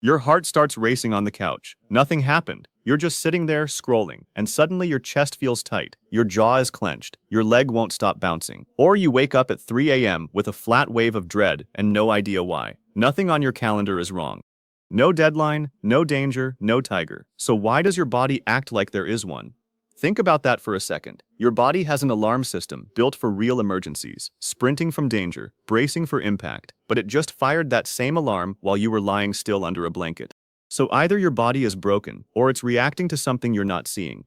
Your heart starts racing on the couch. Nothing happened. You're just sitting there, scrolling, and suddenly your chest feels tight, your jaw is clenched, your leg won't stop bouncing. Or you wake up at 3 a.m. with a flat wave of dread and no idea why. Nothing on your calendar is wrong. No deadline, no danger, no tiger. So why does your body act like there is one? Think about that for a second. Your body has an alarm system built for real emergencies, sprinting from danger, bracing for impact, but it just fired that same alarm while you were lying still under a blanket. So either your body is broken, or it's reacting to something you're not seeing.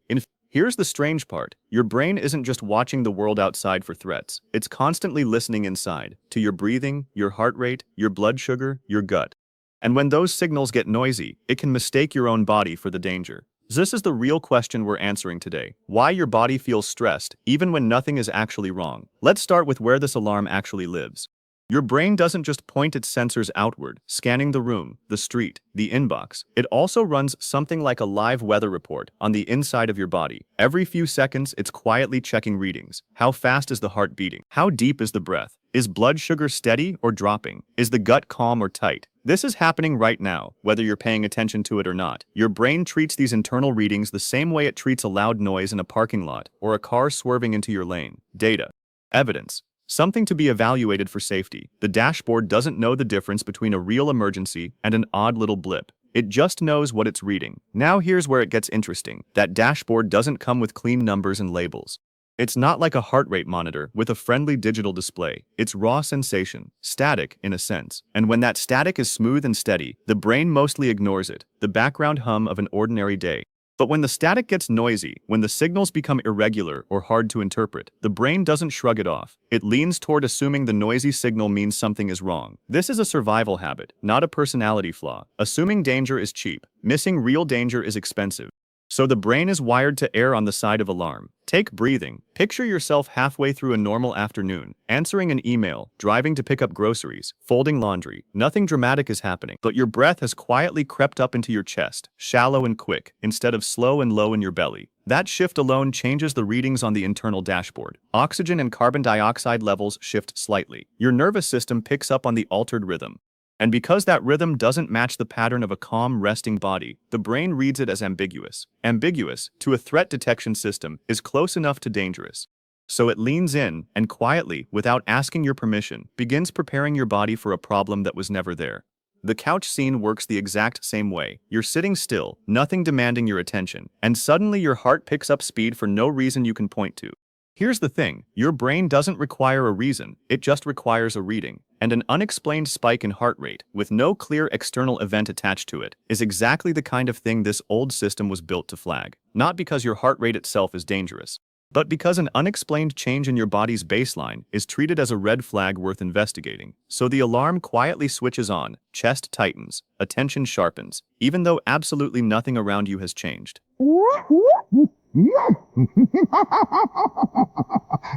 Here's the strange part. Your brain isn't just watching the world outside for threats. It's constantly listening inside, to your breathing, your heart rate, your blood sugar, your gut. And when those signals get noisy, it can mistake your own body for the danger. This is the real question we're answering today. Why your body feels stressed, even when nothing is actually wrong. Let's start with where this alarm actually lives. Your brain doesn't just point its sensors outward, scanning the room, the street, the inbox. It also runs something like a live weather report on the inside of your body. Every few seconds, it's quietly checking readings. How fast is the heart beating? How deep is the breath? Is blood sugar steady or dropping? Is the gut calm or tight? This is happening right now, whether you're paying attention to it or not. Your brain treats these internal readings the same way it treats a loud noise in a parking lot or a car swerving into your lane. Data. Evidence. Something to be evaluated for safety. The dashboard doesn't know the difference between a real emergency and an odd little blip. It just knows what it's reading. Now here's where it gets interesting. That dashboard doesn't come with clean numbers and labels. It's not like a heart rate monitor with a friendly digital display. It's raw sensation, static in a sense. And when that static is smooth and steady, the brain mostly ignores it, the background hum of an ordinary day. But when the static gets noisy, when the signals become irregular or hard to interpret, the brain doesn't shrug it off. It leans toward assuming the noisy signal means something is wrong. This is a survival habit, not a personality flaw. Assuming danger is cheap. Missing real danger is expensive. So the brain is wired to err on the side of alarm. Take breathing. Picture yourself halfway through a normal afternoon, answering an email, driving to pick up groceries, folding laundry. Nothing dramatic is happening, but your breath has quietly crept up into your chest, shallow and quick, instead of slow and low in your belly. That shift alone changes the readings on the internal dashboard. Oxygen and carbon dioxide levels shift slightly. Your nervous system picks up on the altered rhythm. And because that rhythm doesn't match the pattern of a calm, resting body, the brain reads it as ambiguous. Ambiguous, to a threat detection system, is close enough to dangerous. So it leans in, and quietly, without asking your permission, begins preparing your body for a problem that was never there. The couch scene works the exact same way. You're sitting still, nothing demanding your attention, and suddenly your heart picks up speed for no reason you can point to. Here's the thing, your brain doesn't require a reason, it just requires a reading. And an unexplained spike in heart rate, with no clear external event attached to it, is exactly the kind of thing this old system was built to flag. Not because your heart rate itself is dangerous, but because an unexplained change in your body's baseline is treated as a red flag worth investigating. So the alarm quietly switches on, chest tightens, attention sharpens, even though absolutely nothing around you has changed.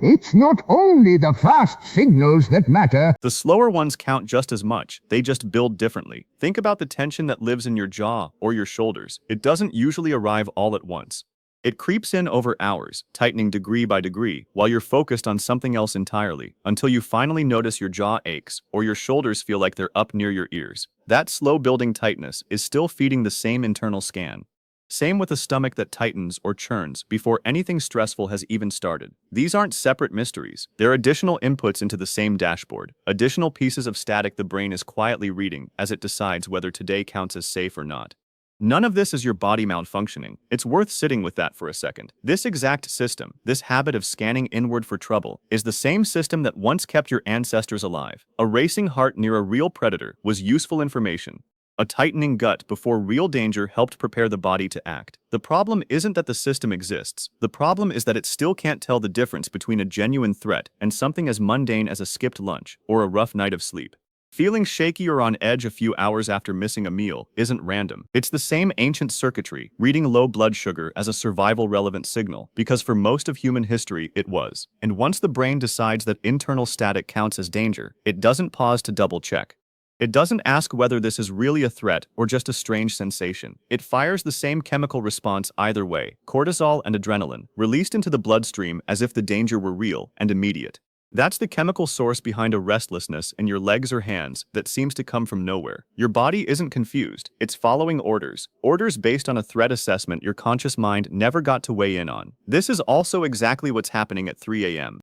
It's not only the fast signals that matter. The slower ones count just as much, they just build differently. Think about the tension that lives in your jaw or your shoulders. It doesn't usually arrive all at once. It creeps in over hours, tightening degree by degree, while you're focused on something else entirely, until you finally notice your jaw aches, or your shoulders feel like they're up near your ears. That slow-building tightness is still feeding the same internal scan. Same with a stomach that tightens or churns before anything stressful has even started. These aren't separate mysteries. They're additional inputs into the same dashboard, additional pieces of static the brain is quietly reading as it decides whether today counts as safe or not. None of this is your body malfunctioning. It's worth sitting with that for a second. This exact system, this habit of scanning inward for trouble, is the same system that once kept your ancestors alive. A racing heart near a real predator was useful information. A tightening gut before real danger helped prepare the body to act. The problem isn't that the system exists. The problem is that it still can't tell the difference between a genuine threat and something as mundane as a skipped lunch or a rough night of sleep. Feeling shaky or on edge a few hours after missing a meal isn't random. It's the same ancient circuitry, reading low blood sugar as a survival-relevant signal, because for most of human history it was. And once the brain decides that internal static counts as danger, it doesn't pause to double-check. It doesn't ask whether this is really a threat or just a strange sensation. It fires the same chemical response either way, cortisol and adrenaline, released into the bloodstream as if the danger were real and immediate. That's the chemical source behind a restlessness in your legs or hands that seems to come from nowhere. Your body isn't confused, it's following orders. Orders based on a threat assessment your conscious mind never got to weigh in on. This is also exactly what's happening at 3 a.m.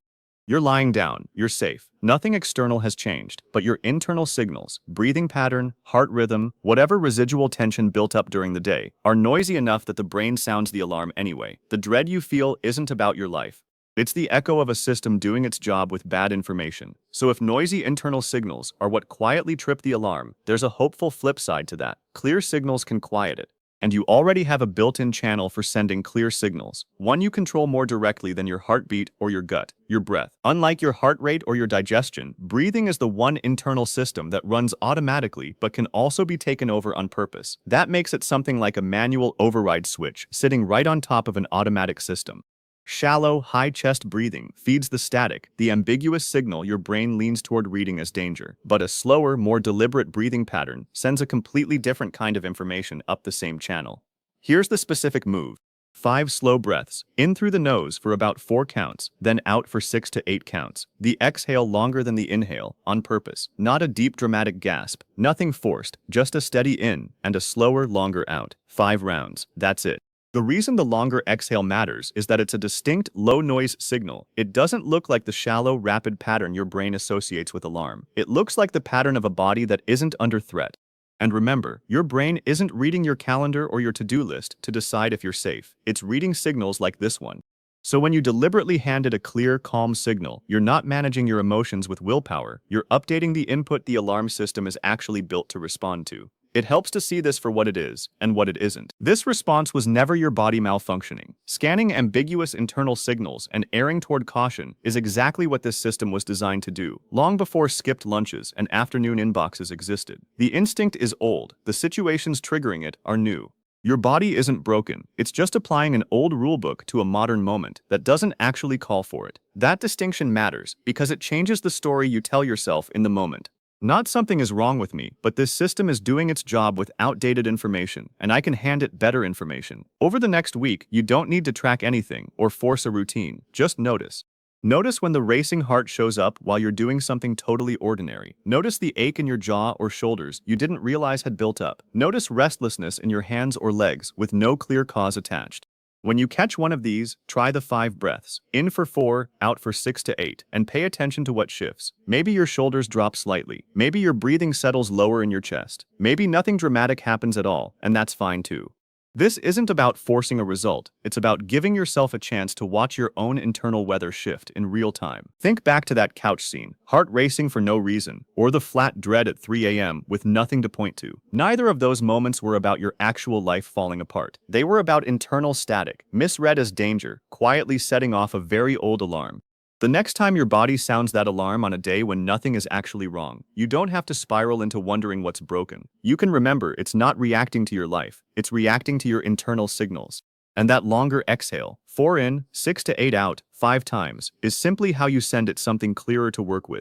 You're lying down, you're safe. Nothing external has changed, but your internal signals, breathing pattern, heart rhythm, whatever residual tension built up during the day, are noisy enough that the brain sounds the alarm anyway. The dread you feel isn't about your life. It's the echo of a system doing its job with bad information. So if noisy internal signals are what quietly trip the alarm, there's a hopeful flip side to that. Clear signals can quiet it. And you already have a built-in channel for sending clear signals, one you control more directly than your heartbeat or your gut, your breath. Unlike your heart rate or your digestion, breathing is the one internal system that runs automatically but can also be taken over on purpose. That makes it something like a manual override switch sitting right on top of an automatic system. Shallow, high chest breathing feeds the static, the ambiguous signal your brain leans toward reading as danger. But a slower, more deliberate breathing pattern sends a completely different kind of information up the same channel. Here's the specific move. 5 slow breaths, in through the nose for about 4 counts, then out for 6 to 8 counts. The exhale longer than the inhale, on purpose. Not a deep dramatic gasp, nothing forced, just a steady in and a slower, longer out. 5 rounds, that's it. The reason the longer exhale matters is that it's a distinct, low-noise signal. It doesn't look like the shallow, rapid pattern your brain associates with alarm. It looks like the pattern of a body that isn't under threat. And remember, your brain isn't reading your calendar or your to-do list to decide if you're safe. It's reading signals like this one. So when you deliberately hand it a clear, calm signal, you're not managing your emotions with willpower. You're updating the input the alarm system is actually built to respond to. It helps to see this for what it is and what it isn't. This response was never your body malfunctioning. Scanning ambiguous internal signals and erring toward caution is exactly what this system was designed to do, long before skipped lunches and afternoon inboxes existed. The instinct is old, the situations triggering it are new. Your body isn't broken, it's just applying an old rulebook to a modern moment that doesn't actually call for it. That distinction matters because it changes the story you tell yourself in the moment. Not something is wrong with me, but this system is doing its job with outdated information, and I can hand it better information. Over the next week, you don't need to track anything or force a routine, just notice. Notice when the racing heart shows up while you're doing something totally ordinary. Notice the ache in your jaw or shoulders you didn't realize had built up. Notice restlessness in your hands or legs with no clear cause attached. When you catch one of these, try the 5 breaths, in for 4, out for 6 to 8, and pay attention to what shifts. Maybe your shoulders drop slightly. Maybe your breathing settles lower in your chest. Maybe nothing dramatic happens at all, and that's fine too. This isn't about forcing a result, it's about giving yourself a chance to watch your own internal weather shift in real time. Think back to that couch scene, heart racing for no reason, or the flat dread at 3 a.m. with nothing to point to. Neither of those moments were about your actual life falling apart. They were about internal static, misread as danger, quietly setting off a very old alarm. The next time your body sounds that alarm on a day when nothing is actually wrong, you don't have to spiral into wondering what's broken. You can remember it's not reacting to your life, it's reacting to your internal signals. And that longer exhale, 4 in, 6 to 8 out, 5 times, is simply how you send it something clearer to work with.